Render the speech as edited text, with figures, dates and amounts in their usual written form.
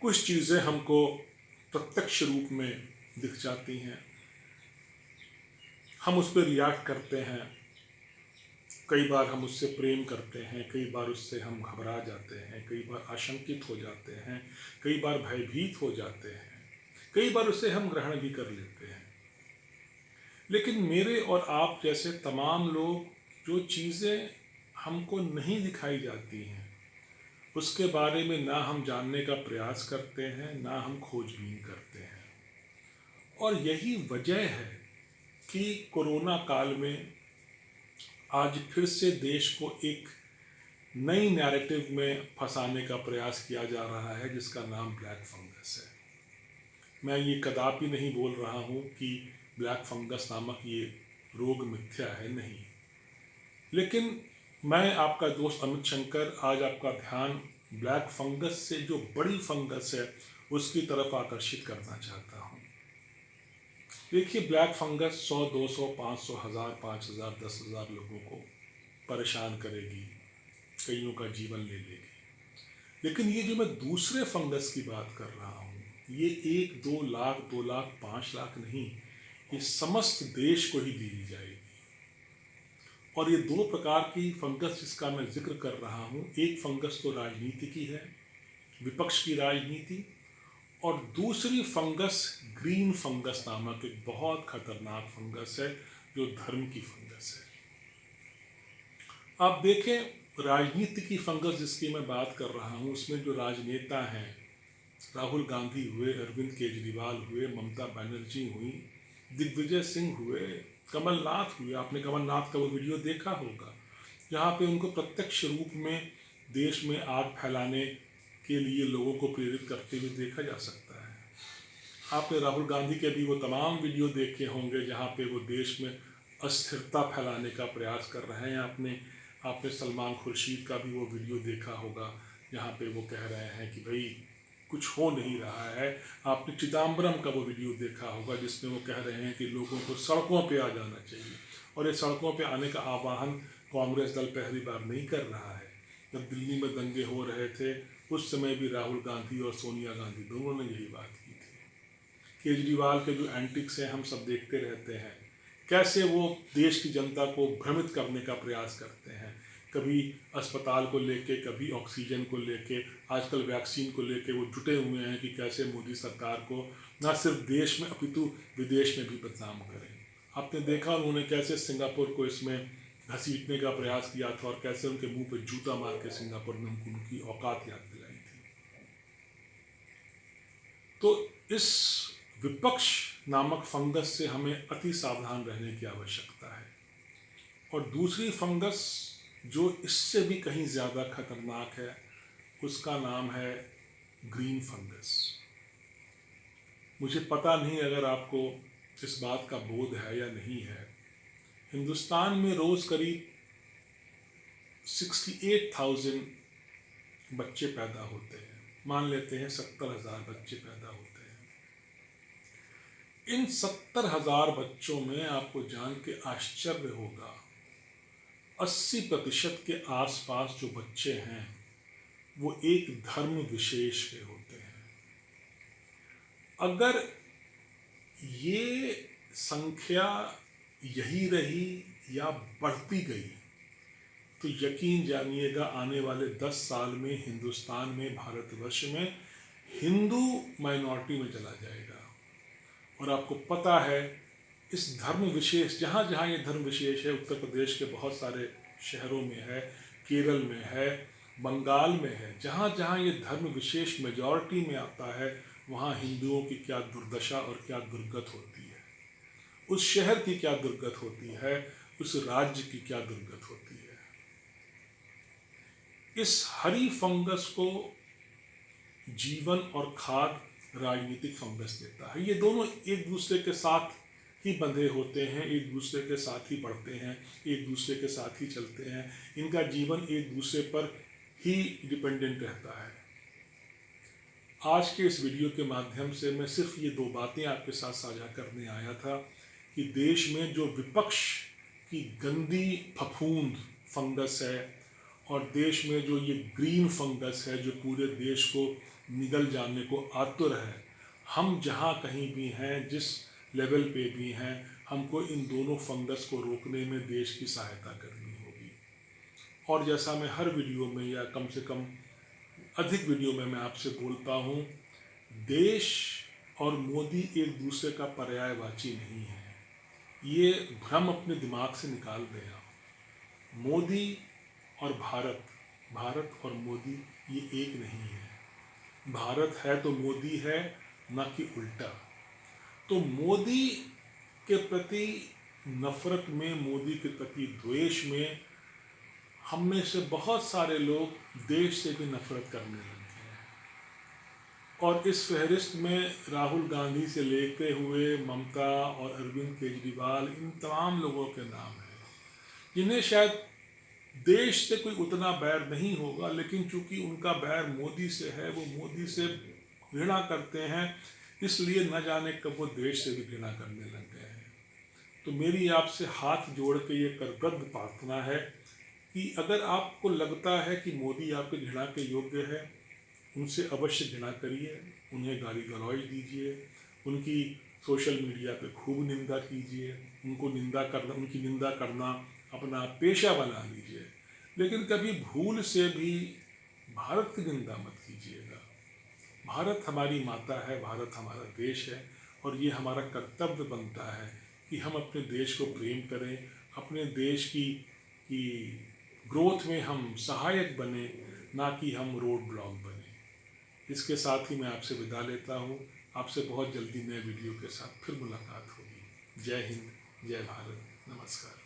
कुछ चीज़ें हमको प्रत्यक्ष रूप में दिख जाती हैं, हम उस पर रिएक्ट करते हैं। कई बार हम उससे प्रेम करते हैं, कई बार उससे हम घबरा जाते हैं, कई बार आशंकित हो जाते हैं, कई बार भयभीत हो जाते हैं, कई बार उसे हम ग्रहण भी कर लेते हैं। लेकिन मेरे और आप जैसे तमाम लोग, जो चीज़ें हमको नहीं दिखाई जाती हैं उसके बारे में ना हम जानने का प्रयास करते हैं, ना हम खोजबीन करते हैं। और यही वजह है कि कोरोना काल में आज फिर से देश को एक नई नैरेटिव में फंसाने का प्रयास किया जा रहा है, जिसका नाम ब्लैक फंगस है। मैं ये कदापि नहीं बोल रहा हूँ कि ब्लैक फंगस नामक ये रोग मिथ्या है, नहीं। लेकिन मैं आपका दोस्त अमित शंकर आज आपका ध्यान ब्लैक फंगस से जो बड़ी फंगस है उसकी तरफ आकर्षित करना चाहता हूँ। देखिए, ब्लैक फंगस 100, 200, 500, 1000, 5000, 10,000 लोगों को परेशान करेगी, कईयों का जीवन ले लेगी। लेकिन ये जो मैं दूसरे फंगस की बात कर रहा हूँ, ये 1, 2 लाख, 2 लाख, 5 लाख नहीं, ये समस्त देश को ही दी जाएगी। और ये दो प्रकार की फंगस जिसका मैं जिक्र कर रहा हूँ, एक फंगस तो राजनीति की है, विपक्ष की राजनीति, और दूसरी फंगस ग्रीन फंगस नामक एक बहुत खतरनाक फंगस है जो धर्म की फंगस है। आप देखें, राजनीति की फंगस जिसकी मैं बात कर रहा हूँ, उसमें जो राजनेता हैं, राहुल गांधी हुए, अरविंद केजरीवाल हुए, ममता बनर्जी हुई, दिग्विजय सिंह हुए, कमलनाथ हुए। आपने कमलनाथ का वो वीडियो देखा होगा जहाँ पे उनको प्रत्यक्ष रूप में देश में आग फैलाने के लिए लोगों को प्रेरित करते हुए देखा जा सकता है। आपने राहुल गांधी के भी वो तमाम वीडियो देखे होंगे जहाँ पे वो देश में अस्थिरता फैलाने का प्रयास कर रहे हैं। आपने सलमान खुर्शीद का भी वो वीडियो देखा होगा जहाँ पे वो कह रहे हैं कि भाई कुछ हो नहीं रहा है। आपने चिदम्बरम का वो वीडियो देखा होगा जिसमें वो कह रहे हैं कि लोगों को सड़कों पे आ जाना चाहिए, और ये सड़कों पे आने का आह्वान कांग्रेस दल पहली बार नहीं कर रहा है। जब दिल्ली में दंगे हो रहे थे उस समय भी राहुल गांधी और सोनिया गांधी दोनों ने यही बात की थी। केजरीवाल के जो एंटिक्स हैं हम सब देखते रहते हैं, कैसे वो देश की जनता को भ्रमित करने का प्रयास करते हैं, कभी अस्पताल को लेके, कभी ऑक्सीजन को लेके, आजकल वैक्सीन को लेके वो जुटे हुए हैं कि कैसे मोदी सरकार को न सिर्फ देश में अपितु विदेश में भी बदनाम करें। आपने देखा उन्होंने कैसे सिंगापुर को इसमें घसीटने का प्रयास किया था और कैसे उनके मुंह पर जूता मार के सिंगापुर में उनकी औकात याद दिलाई थी। तो इस विपक्ष नामक फंगस से हमें अति सावधान रहने की आवश्यकता है। और दूसरी फंगस जो इससे भी कहीं ज़्यादा खतरनाक है उसका नाम है ग्रीन फंगस। मुझे पता नहीं अगर आपको इस बात का बोध है या नहीं है, हिंदुस्तान में रोज़ करीब 68,000 बच्चे पैदा होते हैं। मान लेते हैं 70,000 बच्चे पैदा होते हैं। इन 70,000 बच्चों में आपको जान के आश्चर्य होगा, 80% के आसपास जो बच्चे हैं वो एक धर्म विशेष के होते हैं। अगर ये संख्या यही रही या बढ़ती गई तो यकीन जानिएगा आने वाले 10 साल में हिंदुस्तान में, भारतवर्ष में हिंदू माइनॉरिटी में चला जाएगा। और आपको पता है इस धर्म विशेष, जहाँ जहाँ ये धर्म विशेष है, उत्तर प्रदेश के बहुत सारे शहरों में है, केरल में है, बंगाल में है, जहाँ जहाँ ये धर्म विशेष मेजॉरिटी में आता है वहाँ हिंदुओं की क्या दुर्दशा और क्या दुर्गत होती है, उस शहर की क्या दुर्गत होती है, उस राज्य की क्या दुर्गत होती है। इस हरी फंगस को जीवन और खाद राजनीतिक फंगस देता है। ये दोनों एक दूसरे के साथ ही बंधे होते हैं, एक दूसरे के साथ ही बढ़ते हैं, एक दूसरे के साथ ही चलते हैं। इनका जीवन एक दूसरे पर ही डिपेंडेंट रहता है। आज के इस वीडियो के माध्यम से मैं सिर्फ ये दो बातें आपके साथ साझा करने आया था कि देश में जो विपक्ष की गंदी फफूंद फंगस है और देश में जो ये ग्रीन फंगस है जो पूरे देश को निगल जाने को आतुर है, हम जहाँ कहीं भी हैं, जिस लेवल पे भी हैं, हमको इन दोनों फंगस को रोकने में देश की सहायता करनी होगी। और जैसा मैं हर वीडियो में या कम से कम अधिक वीडियो में मैं आपसे बोलता हूँ, देश और मोदी एक दूसरे का पर्यायवाची नहीं है। ये भ्रम अपने दिमाग से निकाल दें आप। मोदी और भारत, भारत और मोदी ये एक नहीं है। भारत है तो मोदी है, ना कि उल्टा। तो मोदी के प्रति नफरत में, मोदी के प्रति द्वेष में हम में से बहुत सारे लोग देश से भी नफरत करने लगे हैं। और इस फहरिस्त में राहुल गांधी से लेते हुए ममता और अरविंद केजरीवाल, इन तमाम लोगों के नाम हैं जिन्हें शायद देश से कोई उतना बैर नहीं होगा, लेकिन चूंकि उनका बैर मोदी से है, वो मोदी से घृणा करते हैं, इसलिए न जाने कब वो देश से भी घृणा करने लग गए हैं। तो मेरी आपसे हाथ जोड़ के ये करबद्ध प्रार्थना है कि अगर आपको लगता है कि मोदी आपके घृणा के योग्य है, उनसे अवश्य घृणा करिए, उन्हें गाली गलौज दीजिए, उनकी सोशल मीडिया पे खूब निंदा कीजिए, उनकी निंदा करना अपना पेशा बना लीजिए, लेकिन कभी भूल से भी भारत की निंदा मत कीजिएगा। भारत हमारी माता है, भारत हमारा देश है, और ये हमारा कर्तव्य बनता है कि हम अपने देश को प्रेम करें, अपने देश की ग्रोथ में हम सहायक बने, ना कि हम रोड ब्लॉक बने। इसके साथ ही मैं आपसे विदा लेता हूँ। आपसे बहुत जल्दी नए वीडियो के साथ फिर मुलाकात होगी। जय हिंद, जय भारत, नमस्कार।